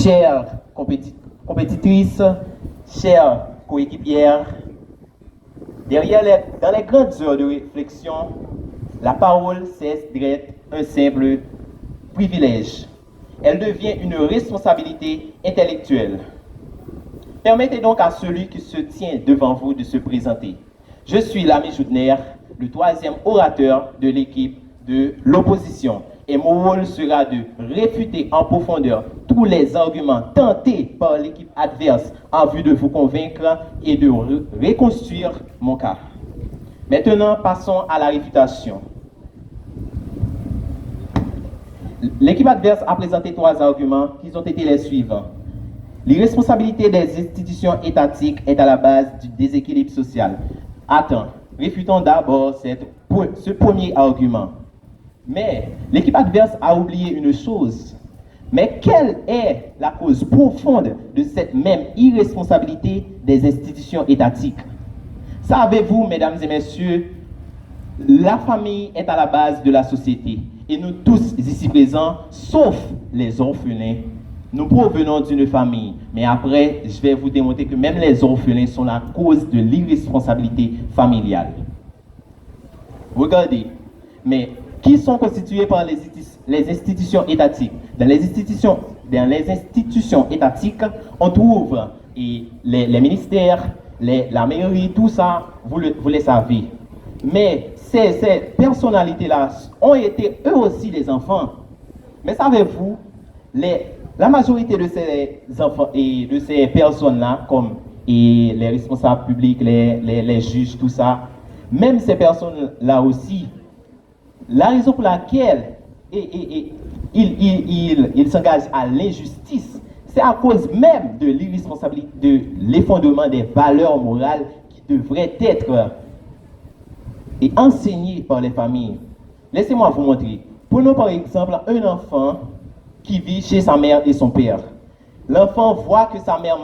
chères compétitrices, chères coéquipières, dans les grandes heures de réflexion, la parole cesse d'être un simple privilège. Elle devient une responsabilité intellectuelle. Permettez donc à celui qui se tient devant vous de se présenter. Je suis Lami Joudner, le troisième orateur de l'équipe de l'opposition. Et mon rôle sera de réfuter en profondeur tous les arguments tentés par l'équipe adverse en vue de vous convaincre et de reconstruire mon cas. Maintenant, passons à la réfutation. L'équipe adverse a présenté 3 arguments qui ont été les suivants. L'irresponsabilité des institutions étatiques est à la base du déséquilibre social. Attends, réfutons d'abord ce premier argument. Mais l'équipe adverse a oublié une chose. Mais quelle est la cause profonde de cette même irresponsabilité des institutions étatiques? Savez-vous, mesdames et messieurs, la famille est à la base de la société. Et nous tous ici présents, sauf les orphelins, nous provenons d'une famille. Mais après, je vais vous démontrer que même les orphelins sont la cause de l'irresponsabilité familiale. Regardez, mais qui sont constitués par les institutions étatiques? Dans les institutions étatiques, on trouve les ministères, la mairie, tout ça, vous les savez. Mais ces personnalités-là ont été eux aussi des enfants. Mais savez-vous, la majorité de ces enfants et de ces personnes-là, comme les responsables publics, les juges, tout ça, même ces personnes-là aussi, la raison pour laquelle ils s'engagent à l'injustice, c'est à cause même de l'irresponsabilité, de l'effondrement des valeurs morales qui devraient être enseignées par les familles. Laissez-moi vous montrer. Prenons par exemple un enfant qui vit chez sa mère et son père. L'enfant voit que sa mère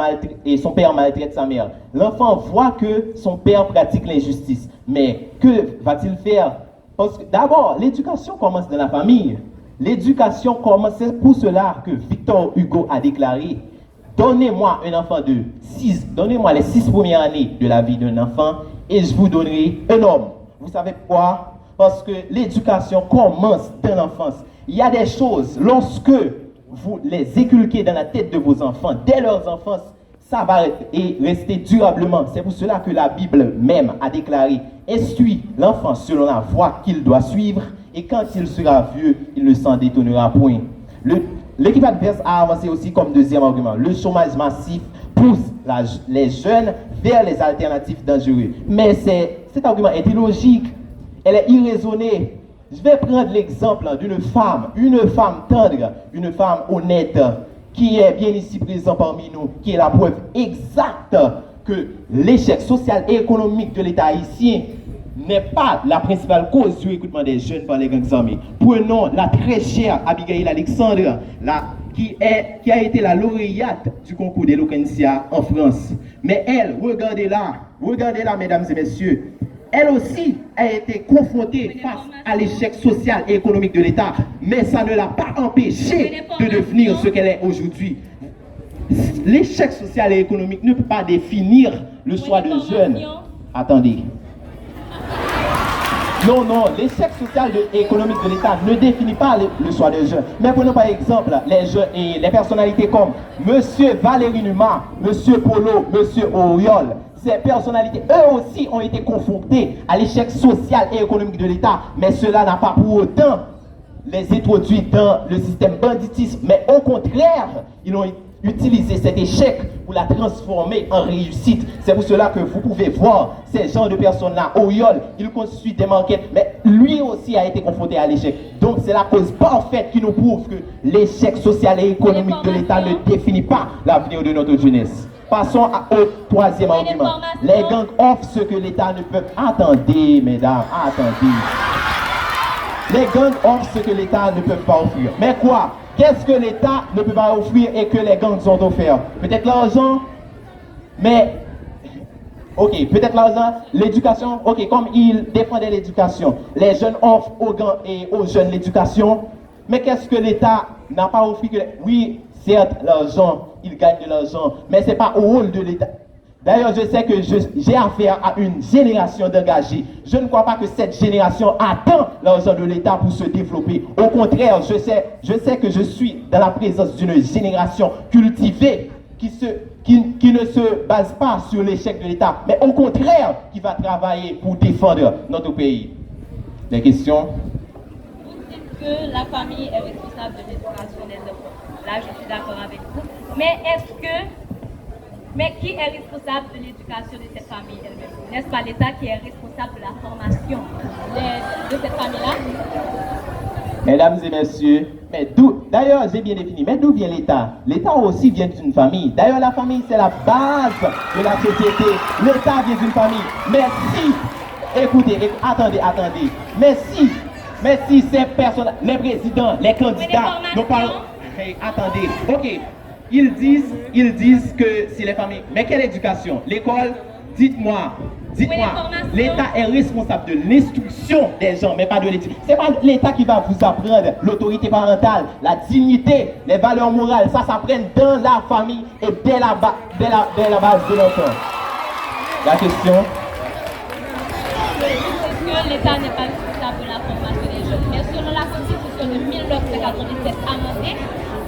et son père maltraite sa mère. L'enfant voit que son père pratique l'injustice. Mais que va-t-il faire? Parce que d'abord, l'éducation commence dans la famille. L'éducation commence, c'est pour cela que Victor Hugo a déclaré: donnez-moi un enfant donnez-moi les 6 premières années de la vie d'un enfant et je vous donnerai un homme. Vous savez pourquoi? Parce que l'éducation commence dans l'enfance. Il y a des choses, lorsque vous les inculquez dans la tête de vos enfants, dès leur enfance, ça va rester durablement. C'est pour cela que la Bible même a déclaré: instruis l'enfant selon la voie qu'il doit suivre, et quand il sera vieux, il ne s'en détournera point. L'équipe adverse a avancé aussi comme deuxième argument: le chômage massif pousse les jeunes vers les alternatives dangereuses. Mais cet argument est illogique, elle est irraisonnée. Je vais prendre l'exemple d'une femme, une femme tendre, une femme honnête, qui est bien ici présent parmi nous, qui est la preuve exacte que l'échec social et économique de l'État haïtien n'est pas la principale cause du recrutement des jeunes par les gangs armés. Prenons la très chère Abigail Alexandre, qui a été la lauréate du concours d'Eloquentia en France. Mais elle, regardez-la, mesdames et messieurs, elle aussi a été confrontée face à l'échec social et économique de l'État, mais ça ne l'a pas empêchée de devenir ce qu'elle est aujourd'hui. L'échec social et économique ne peut pas définir le choix de jeunes. Attendez. Non, l'échec social et économique de l'État ne définit pas le choix des jeunes. Mais prenons par exemple les personnalités comme M. Valérie Numa, M. Polo, M. Auriol. Ces personnalités, eux aussi, ont été confrontées à l'échec social et économique de l'État. Mais cela n'a pas pour autant les introduit dans le système banditisme. Mais au contraire, ils ont utilisé cet échec pour la transformer en réussite. C'est pour cela que vous pouvez voir ces gens de personnes-là. Auriol, il constitue des manquettes, mais lui aussi a été confronté à l'échec. Donc c'est la cause parfaite qui nous prouve que l'échec social et économique de l'État ne définit pas l'avenir de notre jeunesse. Passons au troisième argument. Les gangs offrent ce que l'État ne peut... Attendez, mesdames, attendez. Les gangs offrent ce que l'État ne peut pas offrir. Mais quoi? Qu'est-ce que l'État ne peut pas offrir et que les gangs ont offert? Peut-être l'argent, mais... Ok, peut-être l'argent, l'éducation. Ok, comme ils défendaient l'éducation, les jeunes offrent aux gangs et aux jeunes l'éducation. Mais qu'est-ce que l'État n'a pas offert? Oui, Certes, l'argent, il gagne de l'argent, mais ce n'est pas au rôle de l'État. D'ailleurs, je sais que j'ai affaire à une génération d'engagés. Je ne crois pas que cette génération attend l'argent de l'État pour se développer. Au contraire, je sais que je suis dans la présence d'une génération cultivée qui ne se base pas sur l'échec de l'État, mais au contraire, qui va travailler pour défendre notre pays. Des questions? Vous dites que la famille est responsable de l'éducation des enfants. Là, je suis d'accord avec vous. Mais qui est responsable de l'éducation de cette famille elle-même? N'est-ce pas l'État qui est responsable de la formation de cette famille-là? Mesdames et messieurs, d'ailleurs, j'ai bien défini, mais d'où vient l'État? L'État aussi vient d'une famille. D'ailleurs, la famille, c'est la base de la société. L'État vient d'une famille. Mais si, écoutez, attendez, mais si ces personnes, les présidents, les candidats, nos parents, attendez, ok, ils disent que c'est les familles. Mais quelle éducation? L'école, dites-moi, l'État est responsable de l'instruction des gens, mais pas de l'éducation. C'est pas l'État qui va vous apprendre l'autorité parentale, la dignité, les valeurs morales. Ça s'apprend dans la famille et dès la base de l'enfant. La question? Est-ce que l'État n'est pas responsable de la formation des jeunes? Mais selon la Constitution de 1987 amendée,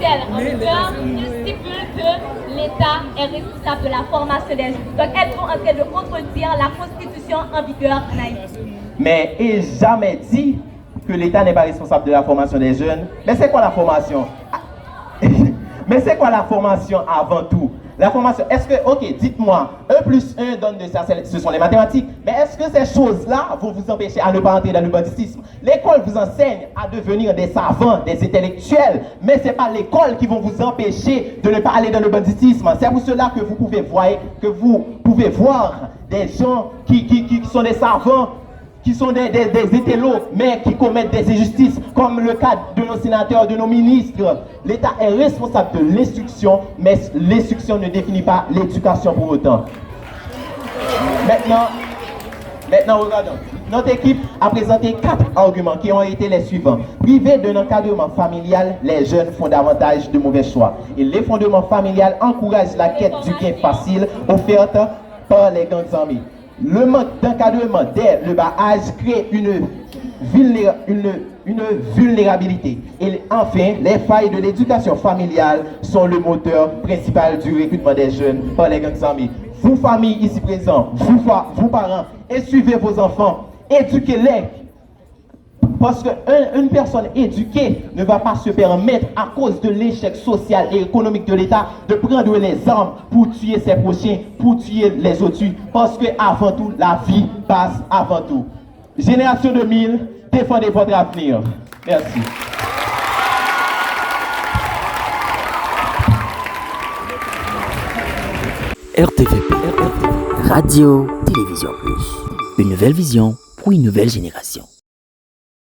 celle en vigueur, il stipule que l'État est responsable de la formation des jeunes. Donc, êtes-vous en train de contredire la Constitution en vigueur en Haïti? Mais il n'est jamais dit que l'État n'est pas responsable de la formation des jeunes. Mais c'est quoi la formation? Mais c'est quoi la formation avant tout? La formation, est-ce que, ok, dites-moi, 1 plus 1 donne de ça, ce sont les mathématiques, mais est-ce que ces choses-là vont vous empêcher à ne pas entrer dans le banditisme? L'école vous enseigne à devenir des savants, des intellectuels, mais ce n'est pas l'école qui va vous empêcher de ne pas aller dans le banditisme. C'est pour cela que vous pouvez voir des gens qui sont des savants, qui sont des intellos, mais qui commettent des injustices, comme le cas de nos sénateurs, de nos ministres. L'État est responsable de l'instruction, mais l'instruction ne définit pas l'éducation pour autant. Maintenant, regardons. Notre équipe a présenté 4 arguments qui ont été les suivants. Privés d'un encadrement familial, les jeunes font davantage de mauvais choix. Et l'effondrement familial encourage la quête du gain facile offerte par les grandes armées. Le manque d'encadrement dès le bas âge crée une vulnérabilité. Et enfin, les failles de l'éducation familiale sont le moteur principal du recrutement des jeunes par les gangs armés. Vous, familles ici présents, vous parents, suivez vos enfants, éduquez-les. Parce qu'une personne éduquée ne va pas se permettre, à cause de l'échec social et économique de l'État, de prendre les armes pour tuer ses prochains, pour tuer les autres. Parce que avant tout, la vie passe avant tout. Génération 2000, défendez votre avenir. Merci. RTVP, Radio Télévision Plus. Une nouvelle vision pour une nouvelle génération.